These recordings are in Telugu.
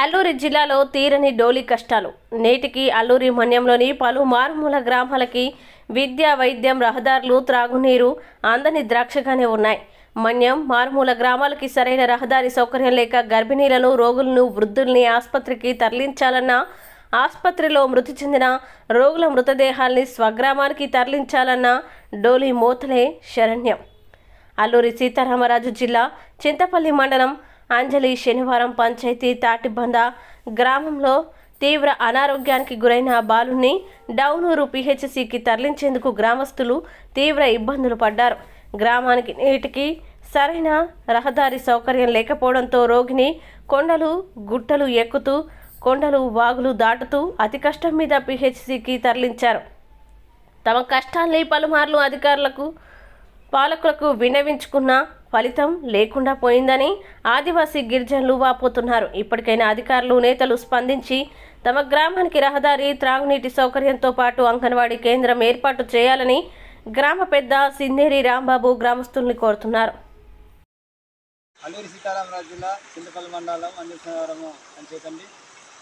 అల్లూరి జిల్లాలో తీరని డోలీ కష్టాలు. నేటికి అల్లూరి మన్యంలోని పలు మారుమూల గ్రామాలకి విద్య, వైద్యం, రహదారులు, త్రాగునీరు అందని ద్రాక్షగానే ఉన్నాయి. మన్యం మారుమూల గ్రామాలకి సరైన రహదారి సౌకర్యం లేక గర్భిణీలను, రోగులను, వృద్ధుల్ని ఆసుపత్రికి తరలించాలన్నా, ఆసుపత్రిలో మృతి చెందిన రోగుల మృతదేహాల్ని స్వగ్రామానికి తరలించాలన్నా డోలీ మోతలే శరణ్యం. అల్లూరి సీతారామరాజు జిల్లా చింతపల్లి మండలం అంజలి శనివారం పంచాయతీ తాటిబంద గ్రామంలో తీవ్ర అనారోగ్యానికి గురైన బాలుని డౌనూరు పిహెచ్సికి తరలించేందుకు గ్రామస్తులు తీవ్ర ఇబ్బందులు పడ్డారు. గ్రామానికి నేటికి సరైన రహదారి సౌకర్యం లేకపోవడంతో రోగిని కొండలు, గుట్టలు ఎక్కుతూ, కొండలు, వాగులు దాటుతూ అతి కష్టం మీద పిహెచ్సికి తరలించారు. తమ కష్టాల్ని పలుమార్లు అధికారులకు, పాలకులకు విన్నవించుకున్న ఫలితం లేకుండా పోయిందని ఆదివాసీ గిరిజనులు వాపోతున్నారు. ఇప్పటికైనా అధికారులు, నేతలు స్పందించి తమ గ్రామానికి రహదారి, త్రాగునీటి సౌకర్యంతో పాటు అంగన్వాడీ కేంద్రం ఏర్పాటు చేయాలని గ్రామ పెద్ద సిన్నేరి రాంబాబు గ్రామస్తుల్ని కోరుతున్నారు. అల్లూరి సీతారామరాజు జిల్లా చింతపల్లి మండలం అంజలి పంచాయతీ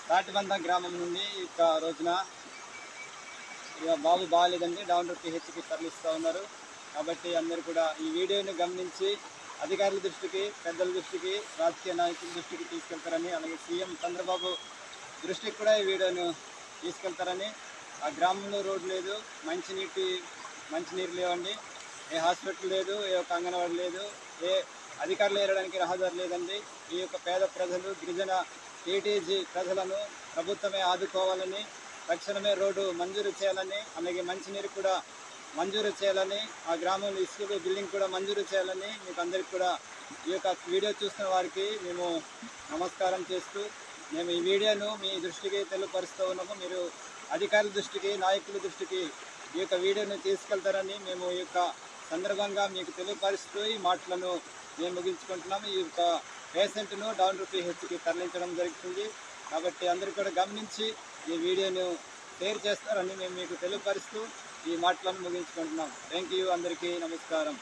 తాటిబంద గ్రామం నుండి ఇక రోజున బాబు బాగాలేదండి, డౌన్ పిహెచ్కి తరలిస్తూ ఉన్నారు. కాబట్టి అందరూ కూడా ఈ వీడియోని గమనించి అధికారుల దృష్టికి, పెద్దల దృష్టికి, రాజకీయ నాయకుల దృష్టికి తీసుకెళ్తారని, అలాగే సీఎం చంద్రబాబు దృష్టికి కూడా ఈ వీడియోను తీసుకెళ్తారని. ఆ గ్రామంలో రోడ్డు లేదు, మంచినీరు లేవండి, ఏ హాస్పిటల్ లేదు, ఏ ఒక్క అంగన్వాడీ లేదు, ఏ అధికారులు ఏరడానికి రహదారి లేదండి. ఈ యొక్క పేద ప్రజలు, గిరిజన టీటీజీ ప్రజలను ప్రభుత్వమే ఆదుకోవాలని, తక్షణమే రోడ్డు మంజూరు చేయాలని, అలాగే మంచినీరు కూడా మంజూరు చేయాలని, ఆ గ్రామంలో స్కూల్ బిల్డింగ్ కూడా మంజూరు చేయాలని మీకు అందరికీ కూడా ఈ యొక్క వీడియో చూస్తున్న వారికి మేము నమస్కారం చేస్తూ, మేము ఈ వీడియోను మీ దృష్టికి తెలియపరుస్తూ ఉన్నాము. మీరు అధికారుల దృష్టికి, నాయకుల దృష్టికి ఈ యొక్క వీడియోను తీసుకెళ్తారని మేము ఈ యొక్క సందర్భంగా మీకు తెలియపరుస్తూ ఈ మాటలను మేము ముగించుకుంటున్నాము. ఈ యొక్క పేషెంట్ను డౌన్ పిహెచ్కి తరలించడం జరుగుతుంది. కాబట్టి అందరూ కూడా గమనించి ఈ వీడియోను షేర్ చేస్తారని మేము మీకు తెలియపరుస్తూ ఈ మాటలను ముగించుకుంటున్నాం. థ్యాంక్ యూ, అందరికీ నమస్కారం.